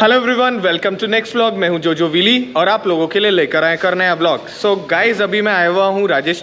Hello everyone, welcome to next vlog. मैं हूं जोजो विली और आप लोगों के लिए लेकर आए कर नया व्लॉग। सो गाइस, अभी मैं आया हुआ हूं राजेश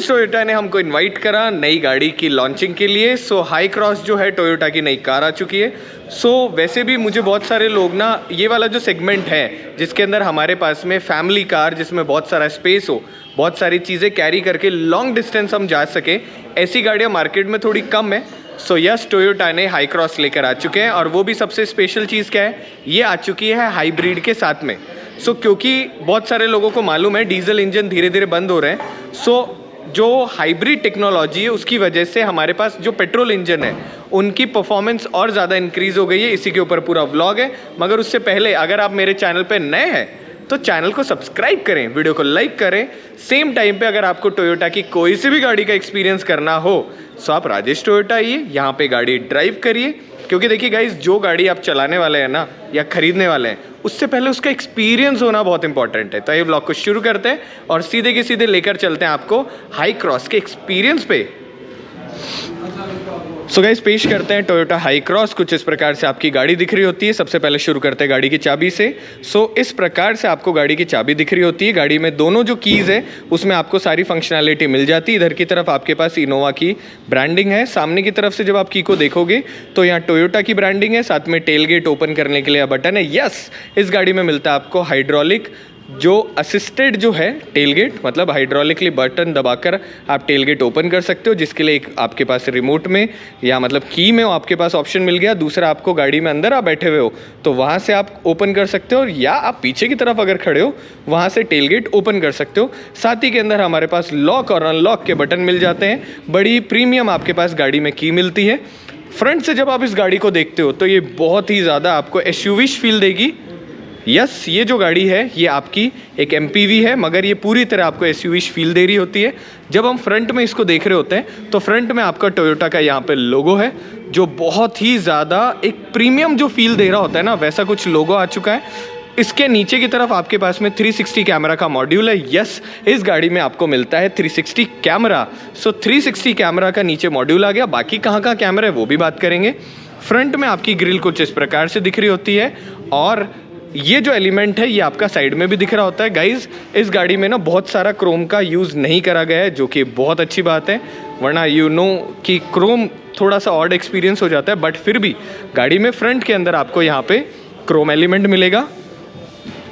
टोयोटा ने हमको इनवाइट करा नई गाड़ी की लॉन्चिंग के लिए। सो हाई क्रॉस जो है टोयोटा की नई कार आ चुकी है। सो वैसे भी मुझे बहुत सारे लोग ना ये वाला जो सेगमेंट है जिसके अंदर हमारे पास में फैमिली कार जिसमें बहुत सारा स्पेस हो, बहुत सारी चीज़ें कैरी करके लॉन्ग डिस्टेंस हम जा सके, ऐसी गाड़ियाँ मार्केट में थोड़ी कम है। सो यस, टोयोटा ने हाई क्रॉस लेकर आ चुके हैं और वो भी सबसे स्पेशल चीज़ क्या है, ये आ चुकी है हाइब्रिड के साथ में। सो क्योंकि बहुत सारे लोगों को मालूम है डीजल इंजन धीरे धीरे बंद हो रहे हैं, सो जो हाइब्रिड टेक्नोलॉजी है उसकी वजह से हमारे पास जो पेट्रोल इंजन है उनकी परफॉर्मेंस और ज़्यादा इंक्रीज़ हो गई है। इसी के ऊपर पूरा व्लॉग है। मगर उससे पहले अगर आप मेरे चैनल पे नए हैं तो चैनल को सब्सक्राइब करें, वीडियो को लाइक करें। सेम टाइम पे अगर आपको टोयोटा की कोई सी भी गाड़ी का एक्सपीरियंस करना हो तो आप राजेश टोयोटा आइए, यहाँ पे गाड़ी ड्राइव करिए। क्योंकि देखिए गाइस, जो गाड़ी आप चलाने वाले हैं ना या खरीदने वाले हैं, उससे पहले उसका एक्सपीरियंस होना बहुत इंपॉर्टेंट है। तो ये व्लॉग को शुरू करते हैं और सीधे के सीधे लेकर चलते हैं आपको हाई क्रॉस के एक्सपीरियंस पे। सो गाइस, पेश करते हैं टोयोटा हाई क्रॉस। कुछ इस प्रकार से आपकी गाड़ी दिख रही होती है। सबसे पहले शुरू करते हैं गाड़ी की चाबी से। सो इस प्रकार से आपको गाड़ी की चाबी दिख रही होती है। गाड़ी में दोनों जो कीज़ है उसमें आपको सारी फंक्शनैलिटी मिल जाती है। इधर की तरफ आपके पास इनोवा की ब्रांडिंग है। सामने की तरफ से जब आप की को देखोगे तो यहाँ टोयोटा की ब्रांडिंग है। साथ में टेल गेट ओपन करने के लिए बटन है। यस, इस गाड़ी में मिलता है आपको हाइड्रोलिक जो असिस्टेड जो है टेल गेट, मतलब हाइड्रोलिकली बटन दबाकर आप टेल गेट ओपन कर सकते हो, जिसके लिए एक आपके पास रिमोट में या मतलब की में आपके पास ऑप्शन मिल गया। दूसरा, आपको गाड़ी में अंदर आप बैठे हुए हो तो वहाँ से आप ओपन कर सकते हो, या आप पीछे की तरफ अगर खड़े हो वहाँ से टेल गेट ओपन कर सकते हो। साथ ही के अंदर हमारे पास लॉक और अनलॉक के बटन मिल जाते हैं। बड़ी प्रीमियम आपके पास गाड़ी में की मिलती है। फ्रंट से जब आप इस गाड़ी को देखते हो तो ये बहुत ही ज़्यादा आपको एसयूवी फील देगी। यस, ये जो गाड़ी है ये आपकी एक एमपीवी है, मगर ये पूरी तरह आपको एसयूवी फील दे रही होती है। जब हम फ्रंट में इसको देख रहे होते हैं तो फ्रंट में आपका टोयोटा का यहाँ पे लोगो है, जो बहुत ही ज़्यादा एक प्रीमियम जो फील दे रहा होता है ना, वैसा कुछ लोगो आ चुका है। इसके नीचे की तरफ आपके पास में 360 कैमरा का मॉड्यूल है। यस, इस गाड़ी में आपको मिलता है 360 कैमरा। सो 360 कैमरा का नीचे मॉड्यूल आ गया। बाकी कहाँ का कैमरा है वो भी बात करेंगे। फ्रंट में आपकी ग्रिल कुछ इस प्रकार से दिख रही होती है और ये जो एलिमेंट है ये आपका साइड में भी दिख रहा होता है। गाइज, इस गाड़ी में ना बहुत सारा क्रोम का यूज़ नहीं करा गया है, जो कि बहुत अच्छी बात है। वरना कि क्रोम थोड़ा सा ऑड एक्सपीरियंस हो जाता है, बट फिर भी गाड़ी में फ्रंट के अंदर आपको यहाँ पे क्रोम एलिमेंट मिलेगा।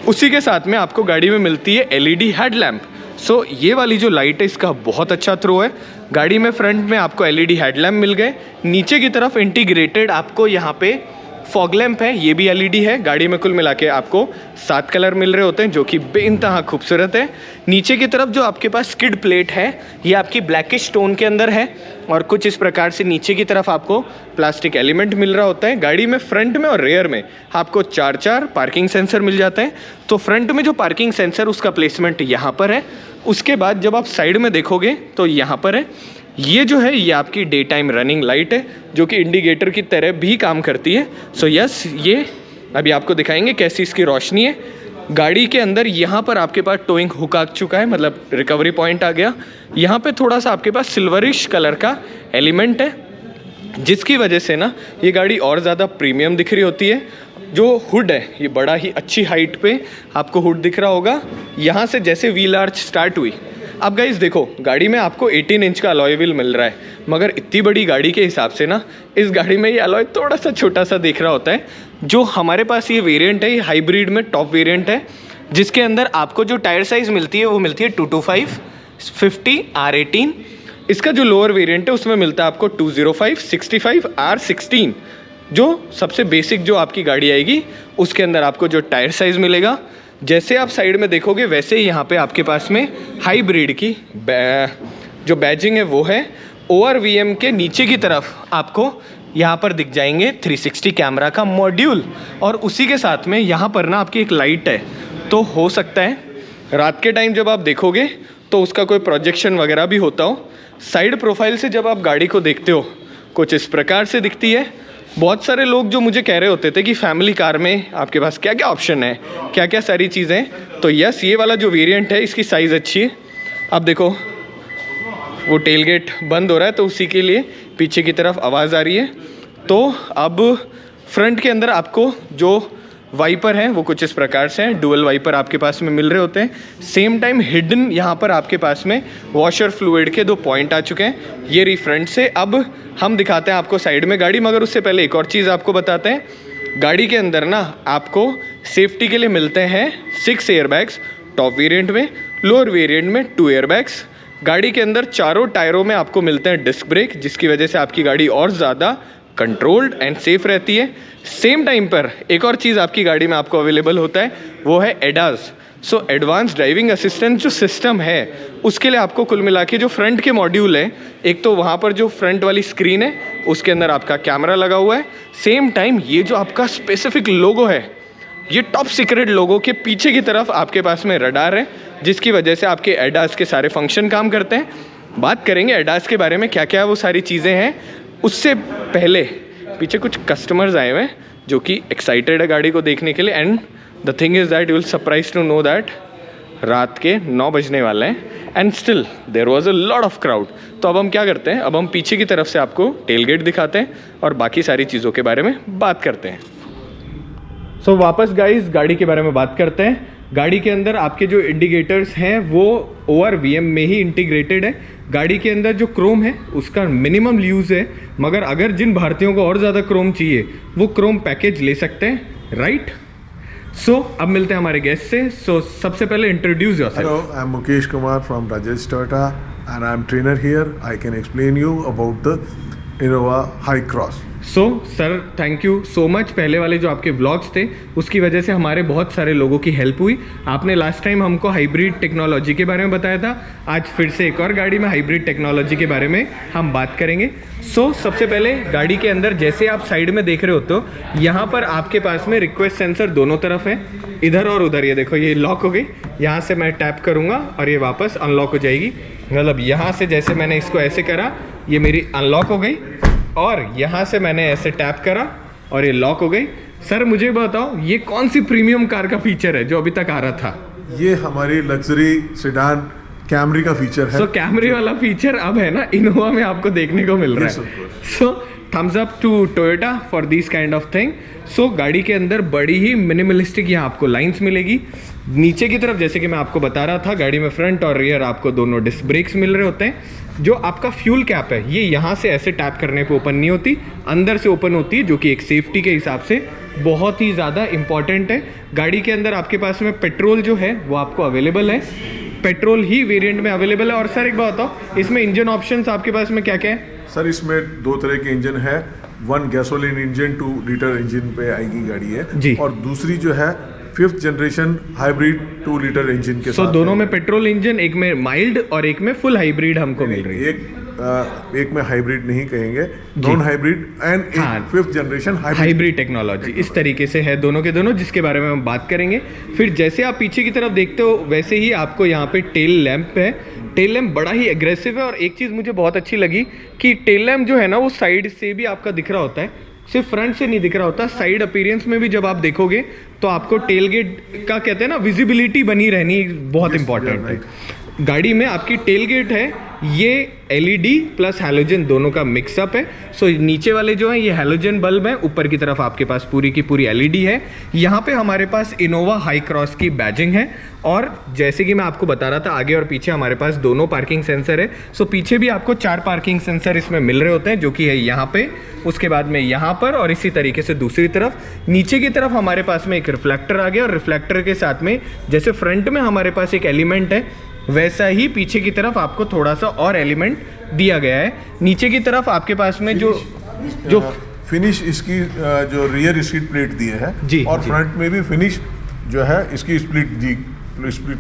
उसी के साथ में आपको गाड़ी में मिलती है एलईडी हेडलैम्प। सो ये वाली जो लाइट है इसका बहुत अच्छा थ्रो है। गाड़ी में फ्रंट में आपको एलईडी हेडलैम्प मिल गए। नीचे की तरफ इंटीग्रेटेड आपको यहाँ पे फॉग लैम्प है, ये भी एलईडी है। गाड़ी में कुल मिला के आपको 7 कलर मिल रहे होते हैं, जो कि बेइंतहा खूबसूरत है। नीचे की तरफ जो आपके पास स्किड प्लेट है ये आपकी ब्लैकिश स्टोन के अंदर है और कुछ इस प्रकार से नीचे की तरफ आपको प्लास्टिक एलिमेंट मिल रहा होता है। गाड़ी में फ्रंट में और रेयर में आपको 4 पार्किंग सेंसर मिल जाते हैं। तो फ्रंट में जो पार्किंग सेंसर उसका प्लेसमेंट यहाँ पर है। उसके बाद जब आप साइड में देखोगे तो यहाँ पर है, ये जो है ये आपकी डे टाइम रनिंग लाइट है, जो कि इंडिकेटर की तरह भी काम करती है। सो यस, ये अभी आपको दिखाएंगे कैसी इसकी रोशनी है। गाड़ी के अंदर यहाँ पर आपके पास टोइंग हुक आ चुका है, मतलब रिकवरी पॉइंट आ गया। यहाँ पे थोड़ा सा आपके पास सिल्वरिश कलर का एलिमेंट है, जिसकी वजह से ना ये गाड़ी और ज़्यादा प्रीमियम दिख रही होती है। जो हुड है ये बड़ा ही अच्छी हाइट पे आपको हुड दिख रहा होगा। यहाँ से जैसे व्हील आर्च स्टार्ट हुई, अब गाइस देखो, गाड़ी में आपको 18 इंच का अलॉय व्हील मिल रहा है, मगर इतनी बड़ी गाड़ी के हिसाब से ना इस गाड़ी में ये अलॉय थोड़ा सा छोटा सा दिख रहा होता है। जो हमारे पास ये वेरिएंट है ये हाइब्रिड में टॉप वेरिएंट है, जिसके अंदर आपको जो टायर साइज़ मिलती है वो मिलती है 225, 50, R18। इसका जो लोअर वेरिएंट है उसमें मिलता है आपको 205, 65, R16। जो सबसे बेसिक जो आपकी गाड़ी आएगी उसके अंदर आपको जो टायर साइज़ मिलेगा, जैसे आप साइड में देखोगे वैसे ही यहाँ पे आपके पास में हाइब्रिड की जो बैजिंग है वो है। ORVM के नीचे की तरफ आपको यहाँ पर दिख जाएंगे 360 कैमरा का मॉड्यूल, और उसी के साथ में यहाँ पर ना आपकी एक लाइट है। तो हो सकता है रात के टाइम जब आप देखोगे तो उसका कोई प्रोजेक्शन वगैरह भी होता हो। साइड प्रोफाइल से जब आप गाड़ी को देखते हो कुछ इस प्रकार से दिखती है। बहुत सारे लोग जो मुझे कह रहे होते थे कि फैमिली कार में आपके पास क्या क्या ऑप्शन है, क्या क्या सारी चीज़ें हैं, तो यस, ये वाला जो वेरिएंट है इसकी साइज़ अच्छी है। अब देखो वो टेल गेट बंद हो रहा है तो उसी के लिए पीछे की तरफ आवाज़ आ रही है। तो अब फ्रंट के अंदर आपको जो वाइपर हैं वो कुछ इस प्रकार से हैं, डुअल वाइपर आपके पास में मिल रहे होते हैं। सेम टाइम हिडन यहाँ पर आपके पास में वॉशर फ्लूइड के 2 पॉइंट आ चुके हैं। ये रही फ्रंट से। अब हम दिखाते हैं आपको साइड में गाड़ी, मगर उससे पहले एक और चीज़ आपको बताते हैं। गाड़ी के अंदर ना आपको सेफ्टी के लिए मिलते हैं 6 एयरबैग्स टॉप वेरिएंट में, लोअर वेरिएंट में 2 एयरबैग्स। गाड़ी के अंदर चारों टायरों में आपको मिलते हैं डिस्क ब्रेक, जिसकी वजह से आपकी गाड़ी और ज़्यादा कंट्रोल्ड एंड सेफ रहती है। सेम टाइम पर एक और चीज़ आपकी गाड़ी में आपको अवेलेबल होता है, वो है ADAS. So advance driving assistant जो सिस्टम है, उसके लिए आपको कुल मिला के जो फ्रंट के मॉड्यूल है, एक तो वहाँ पर जो फ्रंट वाली स्क्रीन है उसके अंदर आपका कैमरा लगा हुआ है। सेम टाइम ये जो आपका स्पेसिफिक लोगो है, ये टॉप सीक्रेट लोगो के पीछे की तरफ आपके पास में रडार है, जिसकी वजह से आपके एडास के सारे फंक्शन काम करते हैं। बात करेंगे एडास के बारे में, क्या क्या वो सारी चीज़ें हैं। उससे पहले पीछे कुछ कस्टमर्स आए हुए हैं जो कि एक्साइटेड है गाड़ी को देखने के लिए। And the thing is that you will surprise to know that रात के 9 बजने वाले हैं and still there was a lot of crowd. तो अब हम क्या करते हैं, अब हम पीछे की तरफ से आपको टेलगेट दिखाते हैं और बाकी सारी चीज़ों के बारे में बात करते हैं। सो वापस गाइस गाड़ी के बारे में बात करते हैं। गाड़ी के अंदर आपके जो इंडिकेटर्स हैं वो ORVM में ही इंटीग्रेटेड है। गाड़ी के अंदर जो क्रोम है उसका मिनिमम यूज़ है, मगर अगर जिन भारतीयों को और ज़्यादा क्रोम चाहिए वो क्रोम पैकेज ले सकते हैं, राइट। सो अब मिलते हैं हमारे गेस्ट से। सो सबसे पहले introduce yourself. Hello, I'm Mukesh Kumar from Rajesh Toyota and I'm trainer here. I can explain you about the Innova High Cross. So sir thank you so much. पहले वाले जो आपके व्लॉग्स थे उसकी वजह से हमारे बहुत सारे लोगों की हेल्प हुई। आपने लास्ट टाइम हमको हाइब्रिड टेक्नोलॉजी के बारे में बताया था, आज फिर से एक और गाड़ी में हाइब्रिड टेक्नोलॉजी के बारे में हम बात करेंगे। सो सबसे पहले गाड़ी के अंदर जैसे आप साइड में देख रहे होते हो, यहाँ पर आपके पास में रिक्वेस्ट सेंसर दोनों तरफ है, इधर और उधर। ये देखो ये लॉक हो गई, यहाँ से मैं टैप करूँगा और ये वापस अनलॉक हो जाएगी। मतलब यहाँ से जैसे मैंने इसको ऐसे करा, ये मेरी अनलॉक हो गई, और यहाँ से मैंने ऐसे टैप करा और ये लॉक हो गई। सर मुझे बताओ ये कौन सी प्रीमियम कार का फीचर है जो अभी तक आ रहा था? ये हमारी लग्जरी सेडान कैमरी का फीचर है। सो कैमरी वाला फीचर अब है ना इनोवा में आपको देखने को मिल रहा है। So thumbs up to Toyota for this kind of thing. So गाड़ी के अंदर बड़ी ही मिनिमलिस्टिक यहाँ आपको लाइंस मिलेगी। नीचे की तरफ जैसे कि मैं आपको बता रहा था, गाड़ी में फ्रंट और रियर आपको दोनों डिस्क ब्रेक्स मिल रहे होते हैं। जो आपका फ्यूल कैप है ये यहाँ से ऐसे टैप करने पे ओपन नहीं होती, अंदर से ओपन होती है, जो कि एक सेफ्टी के हिसाब से बहुत ही ज़्यादा इंपॉर्टेंट है। गाड़ी के अंदर आपके पास में पेट्रोल जो है वो आपको अवेलेबल है, पेट्रोल ही वेरिएंट में अवेलेबल है। और सर एक बात बताओ, इसमें इंजन ऑप्शंस आपके पास में क्या क्या है? सर इसमें 2 तरह के इंजन है। 1 गैसोलीन इंजन 2 लीटर इंजन पे आएगी गाड़ी है जी, और दूसरी जो है 5th generation hybrid 2 litre engine के साथ। दोनों में पेट्रोल इंजन, एक में माइल्ड और एक में फुल हाइब्रिड हमको मिल रही है। एक में हाइब्रिड नहीं कहेंगे, non hybrid and 5th generation hybrid technology. इस तरीके से है दोनों के दोनों, जिसके बारे में हम बात करेंगे। फिर जैसे आप पीछे की तरफ देखते हो वैसे ही आपको यहाँ पे टेल लैंप है। टेल लैंप बड़ा ही एग्रेसिव है, और एक चीज़ मुझे बहुत अच्छी लगी कि टेल लैंप जो है ना वो साइड से भी आपका दिख रहा होता है, सिर्फ फ्रंट से नहीं दिख रहा होता, साइड अपीयरेंस में भी जब आप देखोगे तो आपको टेलगेट का कहते हैं ना विजिबिलिटी बनी रहनी बहुत इंपॉर्टेंट है। गाड़ी में आपकी टेलगेट है, ये एलईडी प्लस हैलोजन दोनों का मिक्सअप है। सो नीचे वाले जो है ये हैलोजन बल्ब है, ऊपर की तरफ आपके पास पूरी की पूरी एलईडी है। यहाँ पे हमारे पास इनोवा हाई क्रॉस की बैजिंग है, और जैसे कि मैं आपको बता रहा था आगे और पीछे हमारे पास दोनों पार्किंग सेंसर है। सो पीछे भी आपको 4 पार्किंग सेंसर इसमें मिल रहे होते हैं, जो कि है यहाँ पे, उसके बाद में यहाँ पर, और इसी तरीके से दूसरी तरफ। नीचे की तरफ हमारे पास में एक रिफ्लेक्टर आ गया, और रिफ्लेक्टर के साथ में जैसे फ्रंट में हमारे पास एक एलिमेंट है, वैसा ही पीछे की तरफ आपको थोड़ा सा और एलिमेंट दिया गया है। नीचे की तरफ आपके पास में जो फिनिश इसकी जो रियर स्किड प्लेट दी है जी, और फ्रंट में भी फिनिश जो है इसकी स्प्लिट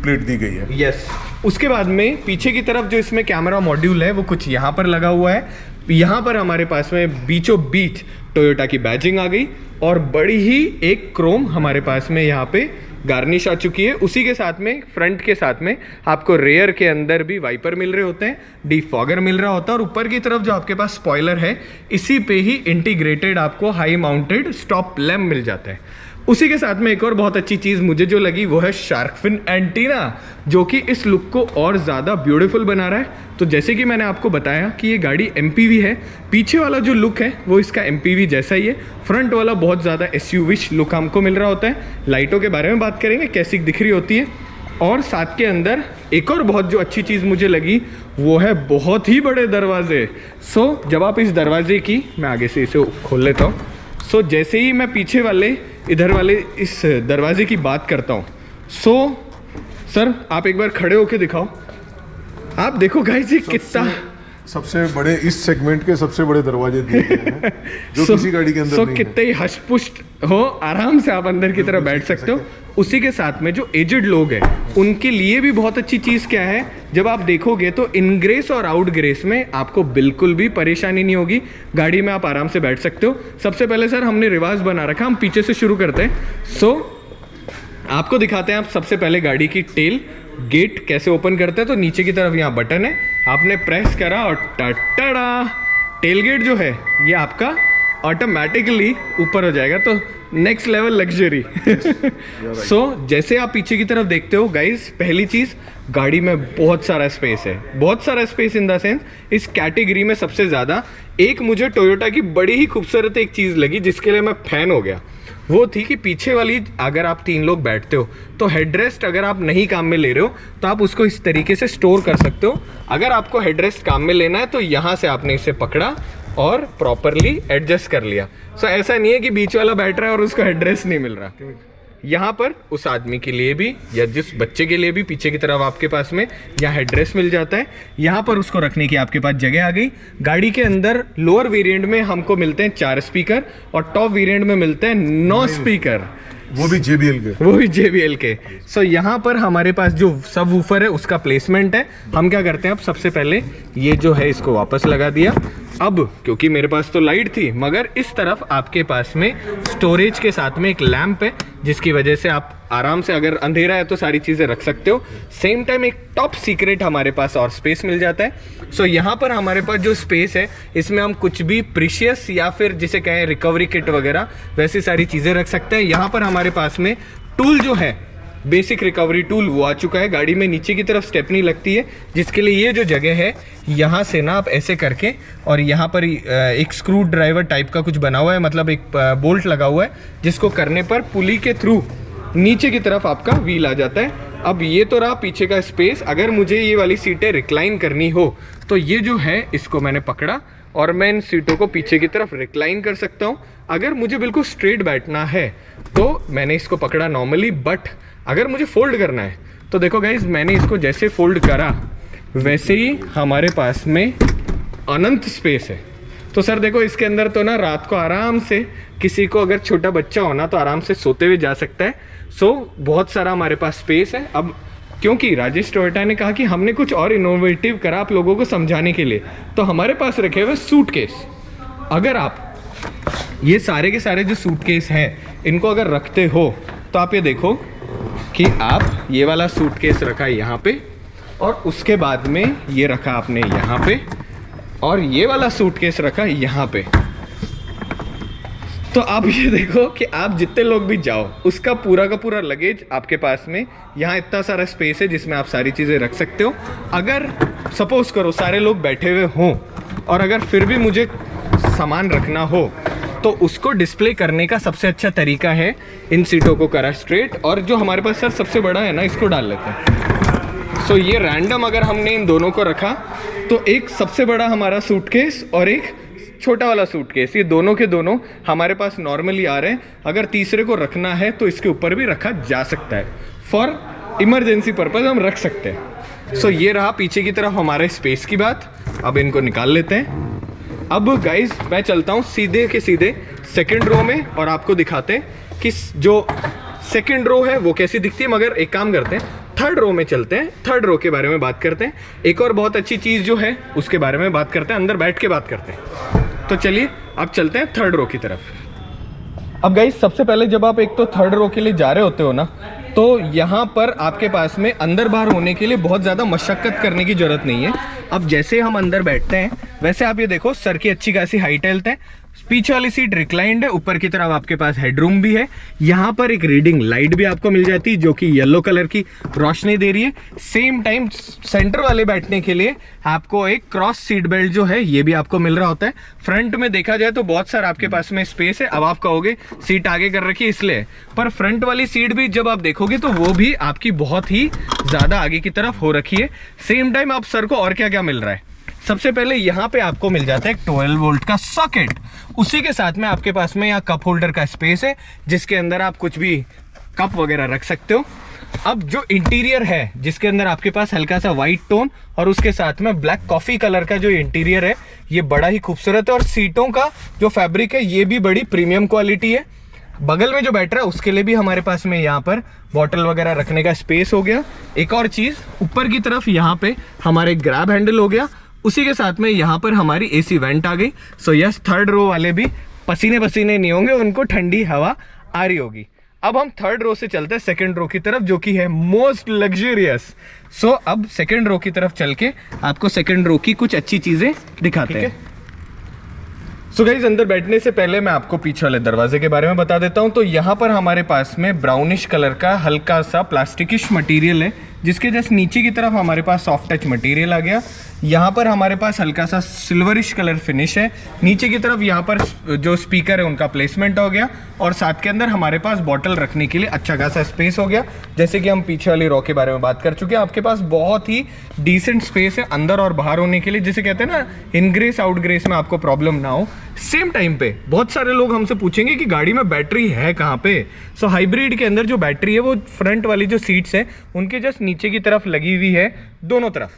प्लेट दी गई है। यस। उसके बाद में पीछे की तरफ जो इसमें कैमरा मॉड्यूल है वो कुछ यहाँ पर लगा हुआ है। यहाँ पर हमारे पास में बीचों बीच टोयोटा की बैजिंग आ गई, और बड़ी ही एक क्रोम हमारे पास में यहाँ पे गार्निश आ चुकी है। उसी के साथ में फ्रंट के साथ में आपको रेयर के अंदर भी वाइपर मिल रहे होते हैं, डिफॉगर मिल रहा होता है, और ऊपर की तरफ जो आपके पास स्पॉइलर है इसी पे ही इंटीग्रेटेड आपको हाई माउंटेड स्टॉप लैम्प मिल जाता है। उसी के साथ में एक और बहुत अच्छी चीज़ मुझे जो लगी वो है शार्क फिन एंटीना, जो कि इस लुक को और ज़्यादा ब्यूटीफुल बना रहा है। तो जैसे कि मैंने आपको बताया कि ये गाड़ी MPV है, पीछे वाला जो लुक है वो इसका MPV जैसा ही है, फ्रंट वाला बहुत ज़्यादा SUV लुक हमको मिल रहा होता है। लाइटों के बारे में बात करेंगे कैसी दिख रही होती है, और साथ के अंदर एक और बहुत जो अच्छी चीज़ मुझे लगी वो है बहुत ही बड़े दरवाजे। सो जब आप इस दरवाजे की, मैं आगे से इसे खोल लेता हूँ। सो जैसे ही मैं पीछे वाले इधर वाले इस दरवाजे की बात करता हूँ, सर आप एक बार खड़े होके दिखाओ। आप देखो गाइस ये कितना सबसे बड़े इस सेगमेंट के सबसे बड़े दरवाजे दिए गए हैं जो किसी गाड़ी के अंदर नहीं कितने ही हष्ट-पुष्ट हो, आराम से आप अंदर की तरफ बैठ सकते हो। उसी के साथ में जो एजेड लोग हैं उनके लिए भी बहुत अच्छी चीज़ क्या है, जब आप देखोगे तो इनग्रेस और आउट ग्रेस में आपको बिल्कुल भी परेशानी नहीं होगी, गाड़ी में आप आराम से बैठ सकते हो। सबसे पहले सर हमने रिवाज बना रखा, हम पीछे से शुरू करते हैं। आपको दिखाते हैं आप सबसे पहले गाड़ी की टेल गेट कैसे ओपन करते हैं। तो नीचे की तरफ यहाँ बटन है, आपने प्रेस करा और टटड़ा, टेल गेट जो है ये आपका ऑटोमेटिकली ऊपर हो जाएगा। तो नेक्स्ट लेवल लग्जरी। जैसे आप पीछे की तरफ देखते हो गाइस, पहली चीज गाड़ी में बहुत सारा स्पेस है, बहुत सारा स्पेस इन द सेंस इस कैटेगरी में सबसे ज्यादा। एक मुझे टोयोटा की बड़ी ही खूबसूरत एक चीज लगी जिसके लिए मैं फैन हो गया, वो थी कि पीछे वाली अगर आप 3 लोग बैठते हो तो हेडरेस्ट अगर आप नहीं काम में ले रहे हो तो आप उसको इस तरीके से स्टोर कर सकते हो। अगर आपको हेडरेस्ट काम में लेना है तो यहाँ से आपने इसे पकड़ा और प्रॉपरली एडजस्ट कर लिया। ऐसा नहीं है कि बीच वाला बैठ रहा है और उसको हेडरेस्ट नहीं मिल रहा। यहाँ पर उस आदमी के लिए भी या जिस बच्चे के लिए भी पीछे की तरफ आपके पास में यहाँ हेडरेस्ट मिल जाता है। यहाँ पर उसको रखने की आपके पास जगह आ गई। गाड़ी के अंदर लोअर वेरिएंट में हमको मिलते हैं 4 स्पीकर और टॉप वेरिएंट में मिलते हैं 9 स्पीकर, वो भी JBL के। यहाँ पर हमारे पास जो सब वूफर है उसका प्लेसमेंट है। हम क्या करते हैं, अब सबसे पहले ये जो है इसको वापस लगा दिया। अब क्योंकि मेरे पास तो लाइट थी, मगर इस तरफ आपके पास में स्टोरेज के साथ में एक लैंप है जिसकी वजह से आप आराम से, अगर अंधेरा है तो सारी चीज़ें रख सकते हो। सेम टाइम एक टॉप सीक्रेट हमारे पास और स्पेस मिल जाता है। यहाँ पर हमारे पास जो स्पेस है इसमें हम कुछ भी प्रीशियस या फिर जिसे कहें रिकवरी किट वगैरह वैसी सारी चीज़ें रख सकते हैं। यहाँ पर हमारे पास में टूल जो है बेसिक रिकवरी टूल वो आ चुका है। गाड़ी में नीचे की तरफ स्टेपनी लगती है जिसके लिए ये जो जगह है यहाँ से ना आप ऐसे करके, और यहाँ पर एक स्क्रू ड्राइवर टाइप का कुछ बना हुआ है, मतलब एक बोल्ट लगा हुआ है जिसको करने पर पुली के थ्रू नीचे की तरफ आपका व्हील आ जाता है। अब ये तो रहा पीछे का स्पेस। अगर मुझे ये वाली सीटें रिक्लाइन करनी हो तो ये जो है इसको मैंने पकड़ा और मैं इन सीटों को पीछे की तरफ रिक्लाइन कर सकता हूँ। अगर मुझे बिल्कुल स्ट्रेट बैठना है तो मैंने इसको पकड़ा नॉर्मली, बट अगर मुझे फोल्ड करना है तो देखो गाइज, मैंने इसको जैसे फोल्ड करा वैसे ही हमारे पास में अनंत स्पेस है। तो सर देखो इसके अंदर तो ना रात को आराम से किसी को अगर छोटा बच्चा हो ना तो आराम से सोते हुए जा सकता है। बहुत सारा हमारे पास स्पेस है। अब क्योंकि राजेश टोयोटा ने कहा कि हमने कुछ और इनोवेटिव करा आप लोगों को समझाने के लिए, तो हमारे पास रखे हुए सूटकेस। अगर आप ये सारे के सारे जो सूटकेस हैं इनको अगर रखते हो तो आप ये देखो कि आप ये वाला सूटकेस रखा है यहाँ पे, और उसके बाद में ये रखा आपने यहाँ पे, और ये वाला सूटकेस रखा यहाँ पे। तो आप ये देखो कि आप जितने लोग भी जाओ उसका पूरा का पूरा लगेज आपके पास में, यहाँ इतना सारा स्पेस है जिसमें आप सारी चीज़ें रख सकते हो। अगर सपोज करो सारे लोग बैठे हुए हों और अगर फिर भी मुझे सामान रखना हो तो उसको डिस्प्ले करने का सबसे अच्छा तरीका है इन सीटों को करा स्ट्रेट, और जो हमारे पास सर सबसे बड़ा है ना इसको डाल लेते हैं। ये रैंडम अगर हमने इन दोनों को रखा तो एक सबसे बड़ा हमारा सूटकेस और एक छोटा वाला सूटकेस, ये दोनों के दोनों हमारे पास नॉर्मली आ रहे हैं। अगर तीसरे को रखना है तो इसके ऊपर भी रखा जा सकता है, फॉर इमरजेंसी पर्पज हम रख सकते हैं। ये रहा पीछे की तरफ हमारे स्पेस की बात। अब इनको निकाल लेते हैं। अब गाइज मैं चलता हूँ सीधे के सीधे सेकंड रो में और आपको दिखाते हैं कि जो सेकंड रो है वो कैसी दिखती है। मगर एक काम करते हैं, थर्ड रो में चलते हैं, थर्ड रो के बारे में बात करते हैं। एक और बहुत अच्छी चीज़ जो है उसके बारे में बात करते हैं, अंदर बैठ के बात करते हैं। तो चलिए अब चलते हैं थर्ड रो की तरफ। अब गाइज सबसे पहले जब आप एक तो थर्ड रो के लिए जा रहे होते हो ना, तो यहाँ पर आपके पास में अंदर बाहर होने के लिए बहुत ज़्यादा मशक्क़त करने की ज़रूरत नहीं है। अब जैसे हम अंदर बैठते हैं वैसे आप ये देखो सर की अच्छी खासी हाइट हेल्थ है, पीछे वाली सीट रिक्लाइंड है, ऊपर की तरफ आपके पास हेडरूम भी है। यहाँ पर एक रीडिंग लाइट भी आपको मिल जाती है जो कि येलो कलर की रोशनी दे रही है। सेम टाइम सेंटर वाले बैठने के लिए आपको एक क्रॉस सीट बेल्ट जो है ये भी आपको मिल रहा होता है। फ्रंट में देखा जाए तो बहुत सारा आपके पास में स्पेस है। अब आप कहोगे सीट आगे कर रखी है इसलिए, पर फ्रंट वाली सीट भी जब आप देखोगे तो वो भी आपकी बहुत ही ज्यादा आगे की तरफ हो रखी है। सेम टाइम आप सर को और क्या क्या मिल रहा है, सबसे पहले यहाँ पे आपको मिल जाता है एक 12 वोल्ट का सॉकेट। उसी के साथ में आपके पास में यहाँ कप होल्डर का स्पेस है जिसके अंदर आप कुछ भी कप वगैरह रख सकते हो। अब जो इंटीरियर है जिसके अंदर आपके पास हल्का सा व्हाइट टोन और उसके साथ में ब्लैक कॉफी कलर का जो इंटीरियर है ये बड़ा ही खूबसूरत है। और सीटों का जो फैब्रिक है ये भी बड़ी प्रीमियम क्वालिटी है। बगल में जो बैठ रहा है उसके लिए भी हमारे पास में यहाँ पर बॉटल वगैरह रखने का स्पेस हो गया। एक और चीज, ऊपर की तरफ यहाँ पे हमारे ग्रैब हैंडल हो गया। उसी के साथ में यहाँ पर हमारी एसी वेंट आ गई। सो यस, थर्ड रो वाले भी पसीने पसीने नहीं होंगे, उनको ठंडी हवा आ रही होगी। अब हम थर्ड रो से चलते हैं सेकंड रो की तरफ जो कि है मोस्ट लग्जरियस। सो अब सेकंड रो की तरफ चल के आपको सेकंड रो की कुछ अच्छी चीजें दिखाते हैं। सो गाइस, अंदर बैठने से पहले मैं आपको पीछे वाले दरवाजे के बारे में बता देता हूं। तो यहाँ पर हमारे पास में ब्राउनिश कलर का हल्का सा प्लास्टिकिश मटेरियल है जिसके जस्ट नीचे की तरफ हमारे पास सॉफ्ट टच मटेरियल आ गया। यहाँ पर हमारे पास हल्का सा सिल्वरिश कलर फिनिश है। नीचे की तरफ यहाँ पर जो स्पीकर है उनका प्लेसमेंट हो गया और साथ के अंदर हमारे पास बॉटल रखने के लिए अच्छा खासा स्पेस हो गया। जैसे कि हम पीछे वाली रो के बारे में बात कर चुके हैं, आपके पास बहुत ही डिसेंट स्पेस है अंदर और बाहर होने के लिए। जिसे कहते हैं ना, इन ग्रेस आउट ग्रेस में आपको प्रॉब्लम ना हो। सेम टाइम पे बहुत सारे लोग हमसे पूछेंगे कि गाड़ी में बैटरी है कहाँ पे। सो हाइब्रिड के अंदर जो बैटरी है वो फ्रंट वाली जो सीट्स है उनके जस्ट नीचे की तरफ लगी हुई है दोनों तरफ।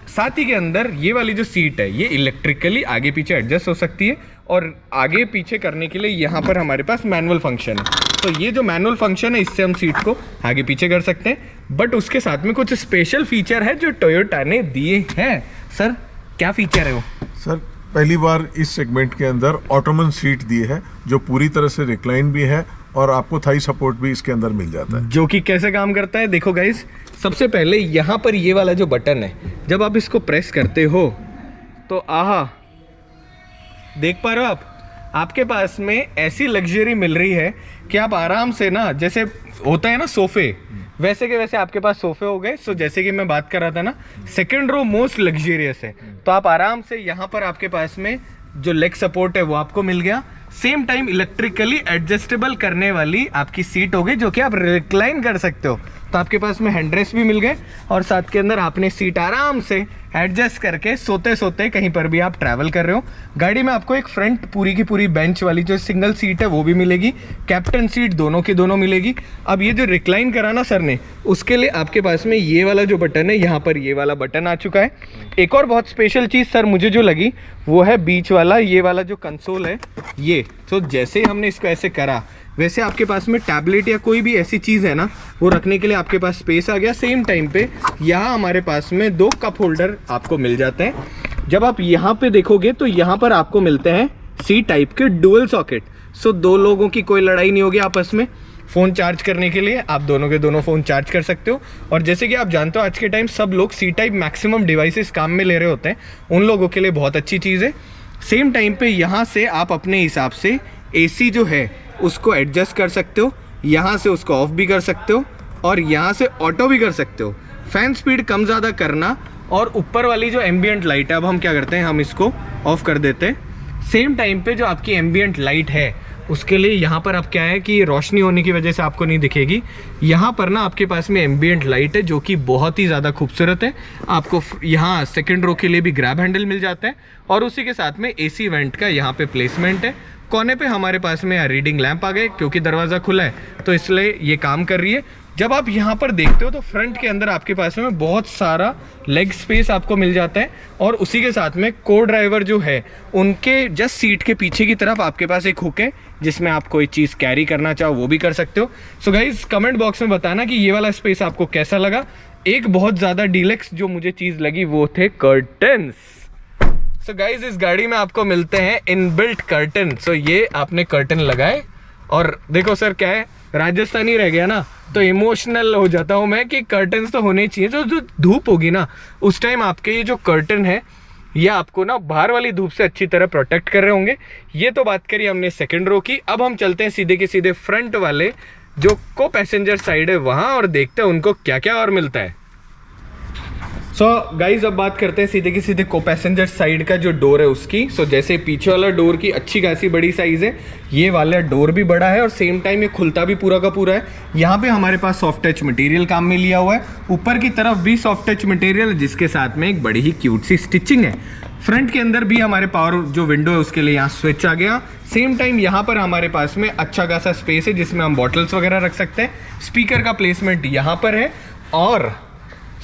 साथ ही के अंदर ये वाली जो सीट है ये इलेक्ट्रिकली आगे पीछे एडजस्ट हो सकती है और आगे पीछे करने के लिए यहाँ पर हमारे पास मैनुअल फंक्शन है। तो ये जो मैनुअल फंक्शन है इससे हम सीट को आगे पीछे कर सकते हैं। बट उसके साथ में कुछ स्पेशल फीचर है जो टोयोटा ने दिए हैं। सर, क्या फीचर है वो? सर, पहली बार इस सेगमेंट के अंदर ऑटोमन सीट दी है जो पूरी तरह से रिक्लाइन भी है और आपको थाई सपोर्ट भी इसके अंदर मिल जाता है। जो कि कैसे काम करता है देखो गाइस, सबसे पहले यहाँ पर ये वाला जो बटन है जब आप इसको प्रेस करते हो तो आहा, देख पा रहे हो आपके पास में ऐसी लग्जरी मिल रही है कि आप आराम से ना, जैसे होता है ना सोफे, वैसे के वैसे आपके पास सोफे हो गए। सो जैसे कि मैं बात कर रहा था ना, सेकंड रो मोस्ट लग्जरियस है। तो आप आराम से यहाँ पर आपके पास में जो लेग सपोर्ट है वो आपको मिल गया। सेम टाइम इलेक्ट्रिकली एडजस्टेबल करने वाली आपकी सीट हो गई जो कि आप रिक्लाइन कर सकते हो। तो आपके पास में हैंड रेस्ट भी मिल गए और साथ के अंदर आपने सीट आराम से एडजस्ट करके सोते सोते कहीं पर भी आप ट्रैवल कर रहे हो। गाड़ी में आपको एक फ्रंट पूरी की पूरी बेंच वाली जो सिंगल सीट है वो भी मिलेगी, कैप्टन सीट दोनों की दोनों मिलेगी। अब ये जो रिक्लाइन करा ना सर ने, उसके लिए आपके पास में ये वाला जो बटन है, यहाँ पर ये वाला बटन आ चुका है। एक और बहुत स्पेशल चीज़ सर मुझे जो लगी वो है बीच वाला ये वाला जो कंसोल है ये। तो जैसे हमने इसको ऐसे करा वैसे आपके पास में टैबलेट या कोई भी ऐसी चीज़ है ना वो रखने के लिए आपके पास स्पेस आ गया। सेम टाइम पे यहाँ हमारे पास में 2 कप होल्डर आपको मिल जाते हैं। जब आप यहाँ पे देखोगे तो यहाँ पर आपको मिलते हैं सी टाइप के डुअल सॉकेट। सो 2 लोगों की कोई लड़ाई नहीं होगी आपस में। फ़ोन चार्ज करने के लिए आप दोनों के दोनों फ़ोन चार्ज कर सकते हो। और जैसे कि आप जानते हो आज के टाइम सब लोग सी टाइप मैक्सिमम डिवाइसेस काम में ले रहे होते हैं, उन लोगों के लिए बहुत अच्छी चीज़ है। सेम टाइम पे यहाँ से आप अपने हिसाब से एसी जो है उसको एडजस्ट कर सकते हो, यहाँ से उसको ऑफ भी कर सकते हो और यहाँ से ऑटो भी कर सकते हो। फैन स्पीड कम ज़्यादा करना और ऊपर वाली जो एम्बियंट लाइट है, अब हम क्या करते हैं, हम इसको ऑफ कर देते हैं। सेम टाइम पे जो आपकी एम्बियंट लाइट है उसके लिए यहाँ पर अब क्या है कि रोशनी होने की वजह से आपको नहीं दिखेगी। यहाँ पर ना आपके पास में एम्बियंट लाइट है जो कि बहुत ही ज़्यादा खूबसूरत है। आपको यहाँ सेकंड रो के लिए भी ग्रैब हैंडल मिल जाता है और उसी के साथ में एसी वेंट का यहाँ पे प्लेसमेंट है। कोने पे हमारे पास में रीडिंग लैंप आ गए क्योंकि दरवाज़ा खुला है तो इसलिए ये काम कर रही है। जब आप यहाँ पर देखते हो तो फ्रंट के अंदर आपके पास में बहुत सारा लेग स्पेस आपको मिल जाता है और उसी के साथ में को ड्राइवर जो है उनके जस्ट सीट के पीछे की तरफ आपके पास एक हुक है जिसमें आप कोई चीज़ कैरी करना चाहो वो भी कर सकते हो। सो गाइज कमेंट बॉक्स में बताना कि ये वाला स्पेस आपको कैसा लगा। एक बहुत ज़्यादा डीलक्स जो मुझे चीज़ लगी वो थे कर्टन्स। सो गाइज इस गाड़ी में आपको मिलते हैं इनबिल्ट कर्टन। सो ये आपने कर्टन लगाए और देखो सर क्या है, राजस्थानी रह गया ना तो इमोशनल हो जाता हूँ मैं कि कर्टन्स तो होने चाहिए। जो धूप होगी ना उस टाइम आपके ये जो कर्टन है ये आपको ना बाहर वाली धूप से अच्छी तरह प्रोटेक्ट कर रहे होंगे। ये तो बात करी हमने सेकंड रो की। अब हम चलते हैं सीधे के सीधे फ्रंट वाले जो को पैसेंजर साइड है वहां और देखते हैं उनको क्या क्या और मिलता है। सो गाइज अब बात करते हैं सीधे के सीधे को पैसेंजर साइड का जो डोर है उसकी। सो जैसे पीछे वाला डोर की अच्छी खासी बड़ी साइज है, ये वाला डोर भी बड़ा है और सेम टाइम ये खुलता भी पूरा का पूरा है। यहाँ पे हमारे पास सॉफ्ट टच मटेरियल काम में लिया हुआ है, ऊपर की तरफ भी सॉफ्ट टच मटेरियल जिसके साथ में एक बड़ी ही क्यूट सी स्टिचिंग है। फ्रंट के अंदर भी हमारे पावर जो विंडो है उसके लिए यहाँ स्विच आ गया। सेम टाइम यहाँ पर हमारे पास में अच्छा खासा स्पेस है जिसमें हम बॉटल्स वगैरह रख सकते हैं। स्पीकर का प्लेसमेंट यहाँ पर है और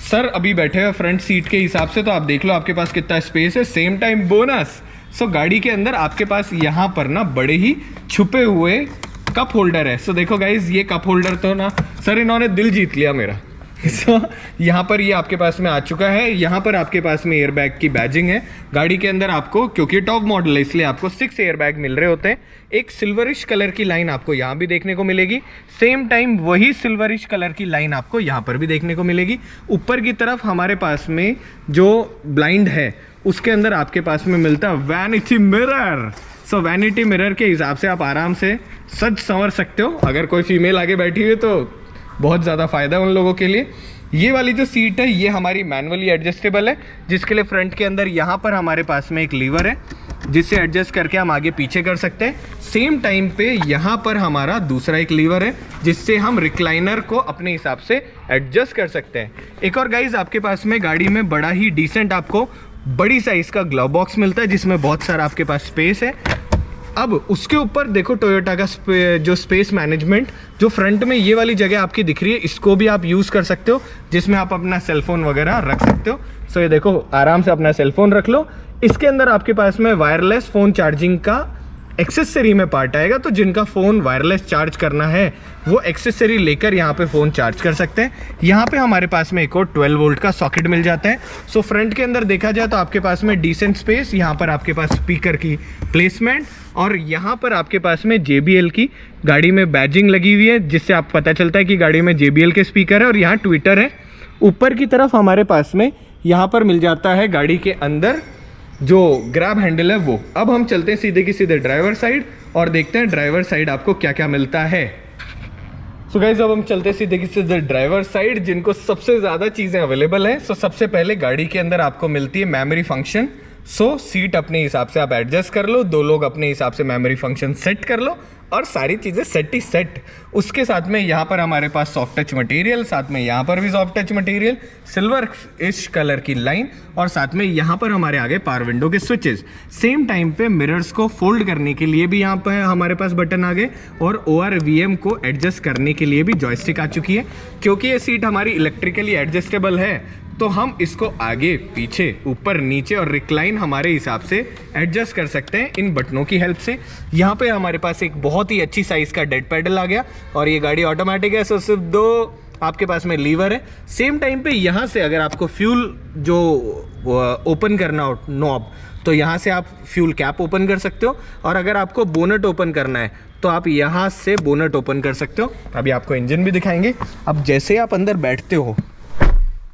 सर अभी बैठे हुए फ्रंट सीट के हिसाब से तो आप देख लो आपके पास कितना स्पेस है। सेम टाइम बोनस, सो गाड़ी के अंदर आपके पास यहाँ पर ना बड़े ही छुपे हुए कप होल्डर है। सो देखो गाइज ये कप होल्डर तो ना सर इन्होंने दिल जीत लिया मेरा। सो यहाँ पर ये आपके पास में आ चुका है। यहाँ पर आपके पास में एयरबैग की बैजिंग है। गाड़ी के अंदर आपको, क्योंकि टॉप मॉडल है इसलिए आपको 6 एयरबैग मिल रहे होते हैं। एक सिल्वरिश कलर की लाइन आपको यहाँ भी देखने को मिलेगी। सेम टाइम वही सिल्वरिश कलर की लाइन आपको यहाँ पर भी देखने को मिलेगी। ऊपर की तरफ हमारे पास में जो ब्लाइंड है उसके अंदर आपके पास में मिलता है वैनिटी मिरर। सो वैनिटी मिरर के हिसाब से आप आराम से सज संवर सकते हो। अगर कोई फीमेल आगे बैठी हुई तो बहुत ज़्यादा फ़ायदा है उन लोगों के लिए। ये वाली जो सीट है ये हमारी मैनुअली एडजस्टेबल है, जिसके लिए फ्रंट के अंदर यहाँ पर हमारे पास में एक लीवर है जिससे एडजस्ट करके हम आगे पीछे कर सकते हैं। सेम टाइम पे यहाँ पर हमारा दूसरा एक लीवर है जिससे हम रिक्लाइनर को अपने हिसाब से एडजस्ट कर सकते हैं। एक और गाइज आपके पास में गाड़ी में बड़ा ही डिसेंट आपको बड़ी साइज़ का ग्लव बॉक्स मिलता है जिसमें बहुत सारा आपके पास स्पेस है। अब उसके ऊपर देखो टोयोटा का जो स्पेस मैनेजमेंट, जो फ्रंट में ये वाली जगह आपकी दिख रही है इसको भी आप यूज़ कर सकते हो जिसमें आप अपना सेलफोन वगैरह रख सकते हो। सो ये देखो आराम से अपना सेलफोन रख लो। इसके अंदर आपके पास में वायरलेस फ़ोन चार्जिंग का एक्सेसरी में पार्ट आएगा, तो जिनका फ़ोन वायरलेस चार्ज करना है वो एक्सेसरी लेकर यहाँ पे फ़ोन चार्ज कर सकते हैं। यहाँ पे हमारे पास में एक और 12 वोल्ट का सॉकेट मिल जाता है। सो फ्रंट के अंदर देखा जाए तो आपके पास में डिसेंट स्पेस, यहाँ पर आपके पास स्पीकर की प्लेसमेंट और यहाँ पर आपके पास में JBL की गाड़ी में बैजिंग लगी हुई है जिससे आप पता चलता है कि गाड़ी में JBL के स्पीकर है और यहाँ ट्विटर है। ऊपर की तरफ हमारे पास में यहाँ पर मिल जाता है गाड़ी के अंदर जो ग्रैब हैंडल है वो। अब हम चलते हैं सीधे की सीधे ड्राइवर साइड और देखते हैं ड्राइवर साइड आपको क्या क्या मिलता है। सो गाइस अब हम चलते हैं सीधे की सीधे ड्राइवर साइड जिनको सबसे ज़्यादा चीज़ें अवेलेबल हैं। सो सबसे पहले गाड़ी के अंदर आपको मिलती है मेमोरी फंक्शन। सो सीट अपने हिसाब से आप एडजस्ट कर लो, 2 लोग अपने हिसाब से मेमोरी फंक्शन सेट कर लो और सारी चीज़ें सेट ही सेट। उसके साथ में यहाँ पर हमारे पास सॉफ्ट टच मटेरियल, साथ में यहाँ पर भी सॉफ्ट टच मटेरियल, सिल्वर इश कलर की लाइन और साथ में यहाँ पर हमारे आगे पावर विंडो के स्विचेस। सेम टाइम पे मिरर्स को फोल्ड करने के लिए भी यहाँ पर हमारे पास बटन आ गए और ORVM को एडजस्ट करने के लिए भी जॉयस्टिक आ चुकी है। क्योंकि ये सीट हमारी इलेक्ट्रिकली एडजस्टेबल है तो हम इसको आगे पीछे ऊपर नीचे और रिक्लाइन हमारे हिसाब से एडजस्ट कर सकते हैं इन बटनों की हेल्प से। यहाँ पे हमारे पास एक बहुत ही अच्छी साइज़ का डेड पैडल आ गया और ये गाड़ी ऑटोमेटिक है। सो सिर्फ 2 आपके पास में लीवर है। सेम टाइम पे यहाँ से अगर आपको फ्यूल जो ओपन करना हो नॉब तो यहाँ से आप फ्यूल कैप ओपन कर सकते हो और अगर आपको बोनट ओपन करना है तो आप यहाँ से बोनट ओपन कर सकते हो। अभी आपको इंजन भी दिखाएंगे। अब जैसे आप अंदर बैठते हो,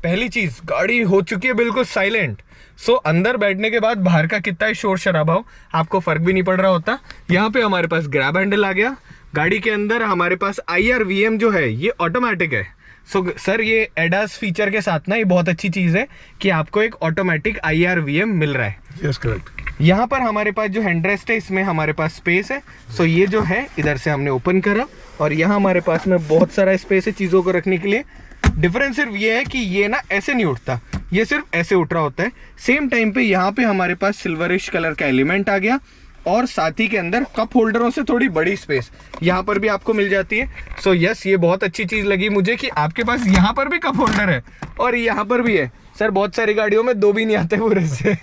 पहली चीज गाड़ी हो चुकी है बिल्कुल साइलेंट। सो अंदर बैठने के बाद बाहर का कितना ही शोर शराबा हो आपको फर्क भी नहीं पड़ रहा होता। यहाँ पे हमारे पास ग्रैब हैंडल आ गया। गाड़ी के अंदर हमारे पास IRVM जो है ये ऑटोमेटिक है। सो सर ये ADAS फीचर के साथ ना ये बहुत अच्छी चीज़ है कि आपको एक ऑटोमेटिक IRVM मिल रहा है। Yes correct. यहाँ पर हमारे पास जो हैंडरेस्ट है इसमें हमारे पास स्पेस है। सो ये जो है इधर से हमने ओपन करा और यहाँ हमारे पास में बहुत सारा स्पेस है चीज़ों को रखने के लिए। डिफरेंस सिर्फ ये है कि ये ना ऐसे नहीं उठता, ये सिर्फ ऐसे उठ रहा होता है। सेम टाइम पे यहाँ पे हमारे पास सिल्वरिश कलर का एलिमेंट आ गया और साथ ही के अंदर कप होल्डरों से थोड़ी बड़ी स्पेस यहाँ पर भी आपको मिल जाती है। सो यस ये बहुत अच्छी चीज़ लगी मुझे कि आपके पास यहाँ पर भी कप होल्डर है और यहाँ पर भी है। सर बहुत सारी गाड़ियों में 2 भी नहीं आते पूरे से।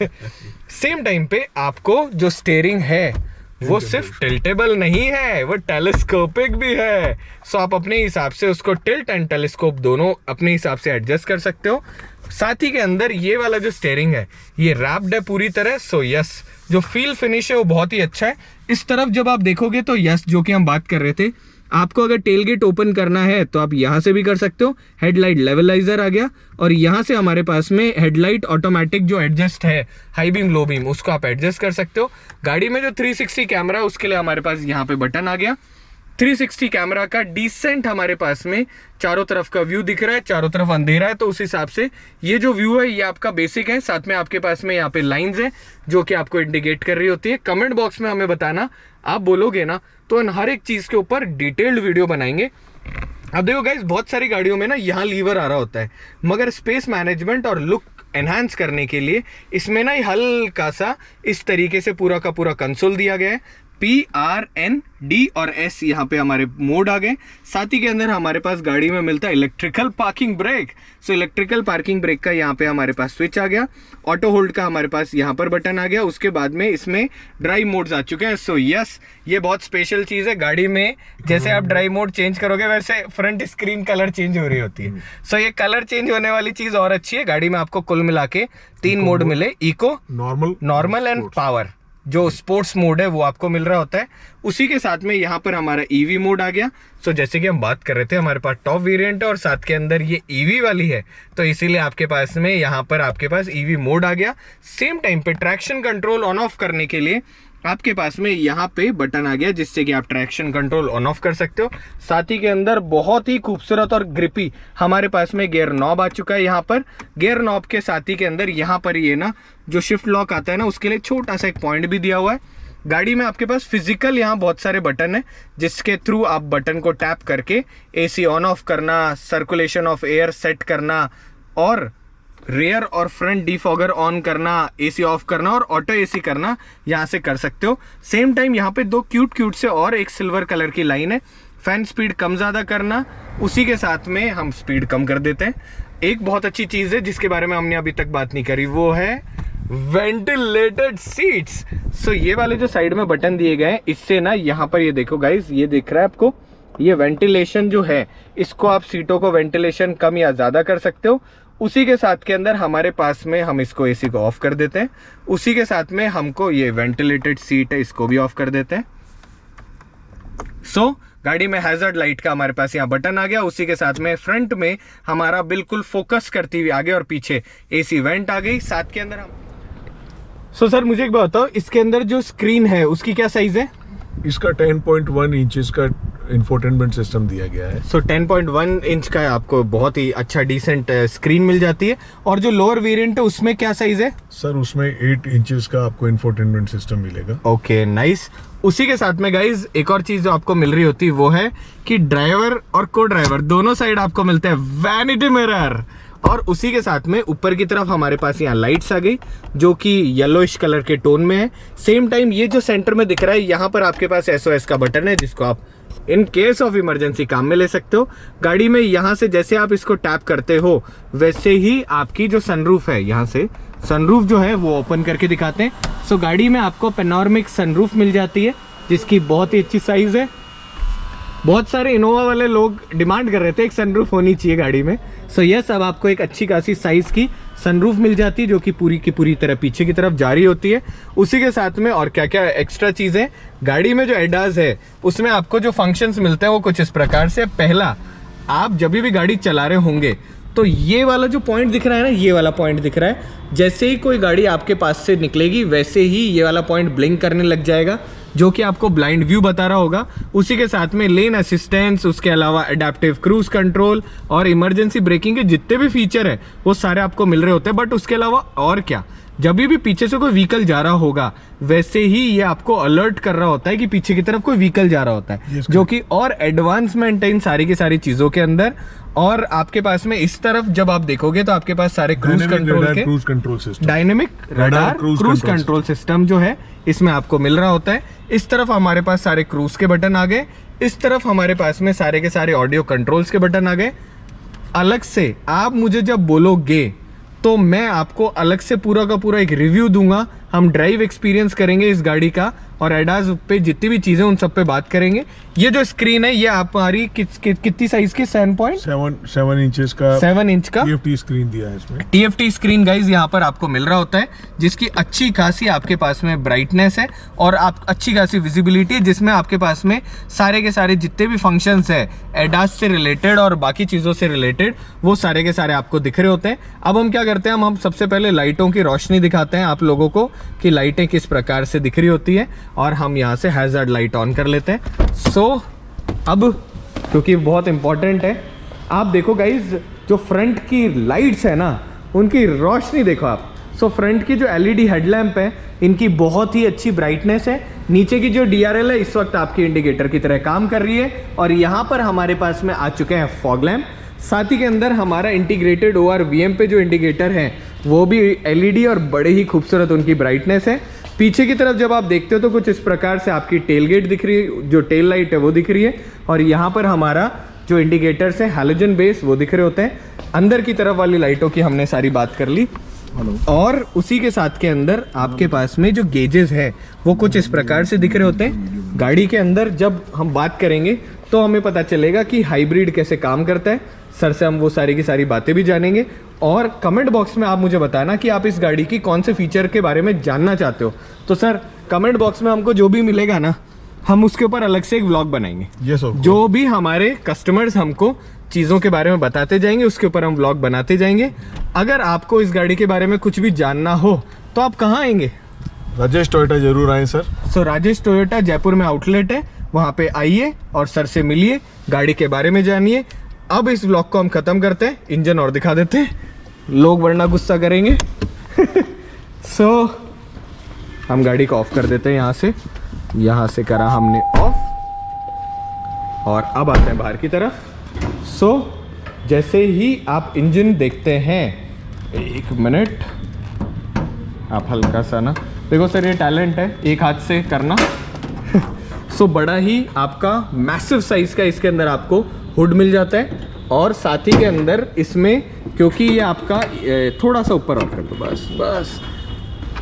सेम टाइम पे आपको जो स्टीयरिंग है वो सिर्फ टिल्टेबल नहीं है, वो टेलीस्कोपिक भी है। सो आप अपने हिसाब से उसको टिल्ट एंड टेलीस्कोप दोनों अपने हिसाब से एडजस्ट कर सकते हो। साथ ही के अंदर ये वाला जो स्टीयरिंग है ये रैप्ड है पूरी तरह। सो यस जो फील फिनिश है वो बहुत ही अच्छा है। इस तरफ जब आप देखोगे तो यस जो कि हम बात कर रहे थे आपको अगर टेल गेट ओपन करना है तो आप यहाँ से भी कर सकते हो। हेडलाइट लेवलाइजर आ गया और यहाँ से हमारे पास में हेडलाइट ऑटोमेटिक जो एडजस्ट है हाई बीम लो बीम उसको आप एडजस्ट कर सकते हो। गाड़ी में जो 360 कैमरा है उसके लिए हमारे पास यहाँ पे बटन आ गया। 360 कैमरा का डिसेंट हमारे पास में चारों तरफ का व्यू दिख रहा है, चारों तरफ अंधेरा है तो उस हिसाब से ये जो व्यू है ये आपका बेसिक है। साथ में आपके पास में यहाँ पे लाइंस है जो कि आपको इंडिकेट कर रही होती है। कमेंट बॉक्स में हमें बताना, आप बोलोगे ना तो इन हर एक चीज के ऊपर डिटेल्ड वीडियो बनाएंगे। अब देखो गाइस, बहुत सारी गाड़ियों में ना यहाँ लीवर आ रहा होता है, मगर स्पेस मैनेजमेंट और लुक एनहांस करने के लिए इसमें ना हल्का सा इस तरीके से पूरा का पूरा कंसोल दिया गया है। PRND और S यहाँ पे हमारे मोड आ गए। साथ ही के अंदर हमारे पास गाड़ी में मिलता है electrical parking brake. So electrical parking brake का यहाँ पे हमारे पास स्विच आ गया। ऑटो होल्ड का हमारे पास यहाँ पर बटन आ गया। उसके बाद में इसमें ड्राइव मोड्स आ चुके हैं। सो यस, ये बहुत स्पेशल चीज है गाड़ी में। जैसे आप ड्राइव मोड चेंज करोगे वैसे फ्रंट स्क्रीन कलर चेंज हो रही होती है। सो ये कलर चेंज होने वाली चीज और अच्छी है। गाड़ी में आपको कुल मिला के 3 मोड मिले, इको, नॉर्मल एंड पावर। जो स्पोर्ट्स मोड है वो आपको मिल रहा होता है। उसी के साथ में यहाँ पर हमारा ईवी मोड आ गया। सो जैसे कि हम बात कर रहे थे, हमारे पास टॉप वेरिएंट है और साथ के अंदर ये ईवी वाली है, तो इसीलिए आपके पास में यहाँ पर आपके पास ईवी मोड आ गया। सेम टाइम पे ट्रैक्शन कंट्रोल ऑन ऑफ करने के लिए आपके पास में यहाँ पे बटन आ गया जिससे कि आप ट्रैक्शन कंट्रोल ऑन ऑफ कर सकते हो। साथ ही के अंदर बहुत ही खूबसूरत और ग्रिपी हमारे पास में गियर नॉब आ चुका है। यहाँ पर गियर नॉब के साथ ही के अंदर यहाँ पर ये ना जो शिफ्ट लॉक आता है ना उसके लिए छोटा सा एक पॉइंट भी दिया हुआ है। गाड़ी में आपके पास फिजिकल यहाँ बहुत सारे बटन है जिसके थ्रू आप बटन को टैप करके AC ऑन ऑफ करना, सर्कुलेशन ऑफ एयर सेट करना और रेयर और फ्रंट डिफॉगर ऑन करना, AC ऑफ करना और ऑटो AC करना यहाँ से कर सकते हो। सेम टाइम यहाँ पे 2 क्यूट से और एक सिल्वर कलर की लाइन है। फैन स्पीड कम ज़्यादा करना, उसी के साथ में हम स्पीड कम कर देते हैं। एक बहुत अच्छी चीज़ है जिसके बारे में हमने अभी तक बात नहीं करी, वो है वेंटिलेटेड सीट्स। सो ये वाले जो साइड में बटन दिए गए हैं इससे ना यहाँ पर ये देखो गाइस, ये दिख रहा है आपको, ये वेंटिलेशन जो है इसको आप सीटों को वेंटिलेशन कम या ज़्यादा कर सकते हो। उसी के साथ के अंदर हमारे पास में हम इसको AC को ऑफ कर देते हैं। उसी के साथ में हमको ये वेंटिलेटेड सीट है इसको भी ऑफ कर देते हैं। सो गाड़ी में हैजर्ड लाइट का हमारे पास यहाँ बटन आ गया। उसी के साथ में फ्रंट में हमारा बिल्कुल फोकस करती हुई आगे और पीछे AC वेंट आ गई। साथ के अंदर हम सर मुझे एक बात बताओ, इसके अंदर जो स्क्रीन है उसकी क्या साइज है? इसका 10.1 इंचेस का इंफोटेनमेंट सिस्टम दिया गया है। सो 10.1 इंच का आपको बहुत ही अच्छा डिसेंट स्क्रीन मिल जाती है। और जो लोअर वेरिएंट है उसमें क्या साइज है? सर उसमें 8 इंचेस का आपको इंफोटेनमेंट सिस्टम मिलेगा। Okay nice. उसी के साथ में गाइज एक और चीज जो आपको मिल रही होती है वो है कि ड्राइवर और को ड्राइवर दोनों साइड आपको मिलते हैं वैनिटी मिरर। और उसी के साथ में ऊपर की तरफ हमारे पास यहाँ लाइट्स आ गई जो कि येलोइश कलर के टोन में है। सेम टाइम ये जो सेंटर में दिख रहा है यहाँ पर आपके पास SOS का बटन है जिसको आप इन केस ऑफ इमरजेंसी काम में ले सकते हो। गाड़ी में यहाँ से जैसे आप इसको टैप करते हो वैसे ही आपकी जो सनरूफ है, यहाँ से सनरूफ जो है वो ओपन करके दिखाते हैं। सो गाड़ी में आपको पेनोरमिक सनरूफ मिल जाती है जिसकी बहुत ही अच्छी साइज है। बहुत सारे इनोवा वाले लोग डिमांड कर रहे थे एक सनरूफ होनी चाहिए गाड़ी में। सो यस, अब आपको एक अच्छी खासी साइज की सनरूफ मिल जाती है जो कि पूरी की पूरी तरह पीछे की तरफ जा रही होती है। उसी के साथ में और क्या क्या एक्स्ट्रा चीज़ें गाड़ी में जो ADAS है उसमें आपको जो फंक्शंस मिलते हैं वो कुछ इस प्रकार से। पहला, आप जब भी गाड़ी चला रहे होंगे तो ये वाला जो पॉइंट दिख रहा है ना, ये वाला पॉइंट दिख रहा है, जैसे ही कोई गाड़ी आपके पास से निकलेगी वैसे ही ये वाला पॉइंट ब्लिंक करने लग जाएगा जो कि आपको ब्लाइंड व्यू बता रहा होगा। उसी के साथ में लेन असिस्टेंस, उसके अलावा एडेप्टिव क्रूज कंट्रोल और इमरजेंसी ब्रेकिंग के जितने भी फीचर है वो सारे आपको मिल रहे होते हैं। बट उसके अलावा और क्या, जब भी पीछे से कोई व्हीकल जा रहा होगा वैसे ही ये आपको अलर्ट कर रहा होता है कि पीछे की तरफ कोई व्हीकल जा रहा होता है, जो कि और एडवांसमेंट है इन सारी की सारी चीजों के अंदर। और आपके पास में इस तरफ जब आप देखोगे तो आपके पास सारे cruise control system, dynamic radar cruise control system जो है इसमें आपको मिल रहा होता है। इस तरफ हमारे पास सारे क्रूज के बटन आ गए, इस तरफ हमारे पास में सारे के सारे ऑडियो कंट्रोल्स के बटन आ गए। अलग से आप मुझे जब बोलोगे तो मैं आपको अलग से पूरा का पूरा एक रिव्यू दूंगा हम ड्राइव एक्सपीरियंस करेंगे इस गाड़ी का और एडास पे जितनी भी चीज़ें उन सब पे बात करेंगे। ये जो स्क्रीन है ये आप हमारी कितनी साइज की 7 इंचेस का 7 इंच का TFT स्क्रीन दिया है इसमें। TFT स्क्रीन गाइज यहाँ पर आपको मिल रहा होता है, जिसकी अच्छी खासी आपके पास में ब्राइटनेस है और आप अच्छी खासी विजिबिलिटी है, जिसमें आपके पास में सारे के सारे जितने भी फंक्शंस है एडास से रिलेटेड और बाकी चीज़ों से रिलेटेड वो सारे के सारे आपको दिख रहे होते हैं। अब हम क्या करते हैं, हम सबसे पहले लाइटों की रोशनी दिखाते हैं आप लोगों को कि लाइटें किस प्रकार से दिख रही होती है और हम यहाँ से हैज़ार्ड लाइट ऑन कर लेते हैं। सो अब क्योंकि बहुत इंपॉर्टेंट है, आप देखो गाइज जो फ्रंट की लाइट्स है ना उनकी रोशनी देखो आप। सो फ्रंट की जो LED हेडलैम्प है इनकी बहुत ही अच्छी ब्राइटनेस है। नीचे की जो DRL है इस वक्त आपकी इंडिकेटर की तरह काम कर रही है और यहाँ पर हमारे पास में आ चुके हैं फॉग लैम्प। साथ ही के अंदर हमारा इंटीग्रेटेड ORVM पे जो इंडिकेटर है वो भी LED और बड़े ही खूबसूरत उनकी ब्राइटनेस है। पीछे की तरफ जब आप देखते हो तो कुछ इस प्रकार से आपकी टेल गेट दिख रही है, जो टेल लाइट है वो दिख रही है और यहाँ पर हमारा जो इंडिकेटर्स है हैलोजन बेस वो दिख रहे होते हैं। अंदर की तरफ वाली लाइटों की हमने सारी बात कर ली और उसी के साथ के अंदर आपके पास में जो गेजेस है वो कुछ इस प्रकार से दिख रहे होते हैं। गाड़ी के अंदर जब हम बात करेंगे तो हमें पता चलेगा कि हाइब्रिड कैसे काम करता है। सर से हम वो सारी की सारी बातें भी जानेंगे और कमेंट बॉक्स में आप मुझे बताना कि आप इस गाड़ी की कौन से फीचर के बारे में जानना चाहते हो। तो सर कमेंट बॉक्स में हमको जो भी मिलेगा ना हम उसके ऊपर अलग से एक व्लॉग बनाएंगे। जो भी हमारे कस्टमर्स हमको चीज़ों के बारे में बताते जाएंगे उसके ऊपर हम व्लॉग बनाते जाएंगे। अगर आपको इस गाड़ी के बारे में कुछ भी जानना हो तो आप कहाँ आएंगे? राजेश टोयोटा जरूर आए सर। सो राजेश टोयोटा जयपुर में आउटलेट है, वहाँ पे आइए और सर से मिलिए, गाड़ी के बारे में जानिए। अब इस व्लॉग को हम ख़त्म करते हैं, इंजन और दिखा देते हैं, लोग वरना गुस्सा करेंगे। सो हम गाड़ी को ऑफ कर देते हैं यहाँ से करा हमने ऑफ और अब आते हैं बाहर की तरफ। सो जैसे ही आप इंजन देखते हैं, एक मिनट आप हल्का सा ना देखो सर, ये टैलेंट है एक हाथ से करना। सो बड़ा ही आपका मैसिव साइज का इसके अंदर आपको हुड मिल जाता है और साथ ही के अंदर इसमें क्योंकि ये आपका थोड़ा सा ऊपर और कर दो बस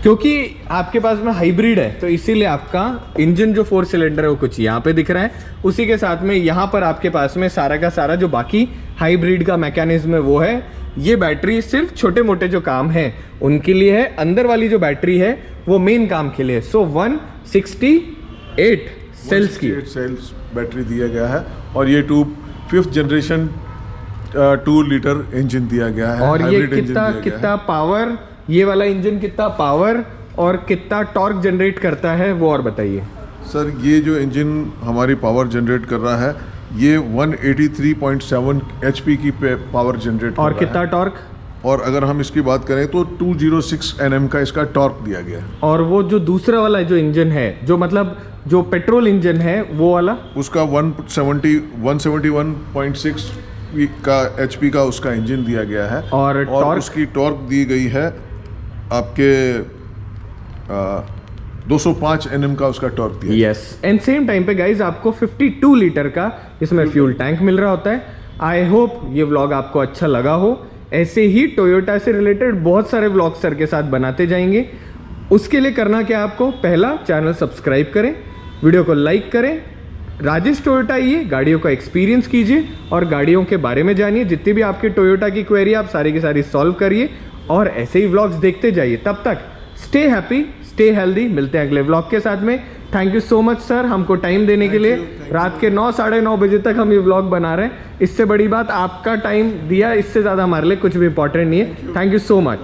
क्योंकि आपके पास में हाइब्रिड है तो इसीलिए आपका इंजन जो 4 सिलेंडर है वो कुछ यहाँ पे दिख रहा है। उसी के साथ में यहाँ पर आपके पास में सारा का सारा जो बाकी हाइब्रिड का मैकेनिज्म है वो है। ये बैटरी सिर्फ छोटे मोटे जो काम है उनके लिए है, अंदर वाली जो बैटरी है वो मेन काम के लिए। सो 168 सेल्स की बैटरी दिया गया है और ये 5th जनरेशन 2 लीटर इंजन दिया गया है। और ये कितना पावर, ये वाला इंजन कितना पावर और कितना टॉर्क जनरेट करता है वो और बताइए सर। ये जो इंजन हमारी पावर जनरेट कर रहा है ये 183.7 HP की पावर जनरेट कर रहा है। और कितना टॉर्क? और अगर हम इसकी बात करें तो 206 Nm का इसका टॉर्क दिया गया है। और वो जो दूसरा वाला जो इंजन है जो मतलब जो पेट्रोल इंजन है वो वाला उसका 171.6 का HP का उसका इंजन दिया गया है और उसकी टॉर्क दी गई है आपके 205 Nm का उसका टॉर्क दिया। यस, एंड सेम टाइम पे गाइज आपको 52 लीटर का इसमें फ्यूल टैंक मिल रहा होता है। आई होप ये व्लॉग आपको अच्छा लगा हो। ऐसे ही टोयोटा से रिलेटेड बहुत सारे व्लॉग सर के साथ बनाते जाएंगे। उसके लिए करना क्या आपको, पहला चैनल सब्सक्राइब करें, वीडियो को लाइक करें, राजेश टोयोटा आइए, गाड़ियों का एक्सपीरियंस कीजिए और गाड़ियों के बारे में जानिए। जितनी भी आपके टोयोटा की क्वेरी आप सारी की सारी सॉल्व करिए और ऐसे ही व्लॉग्स देखते जाइए। तब तक स्टे हैप्पी, स्टे हेल्दी। मिलते हैं अगले व्लॉग के साथ में। Thank you so much sir हमको टाइम देने के लिए। रात के 9 साढ़े 9 बजे तक हम ये व्लॉग बना रहे हैं। इससे बड़ी बात आपका टाइम दिया, इससे ज़्यादा हमारे लिए कुछ भी इंपॉर्टेंट नहीं है। Thank you so much.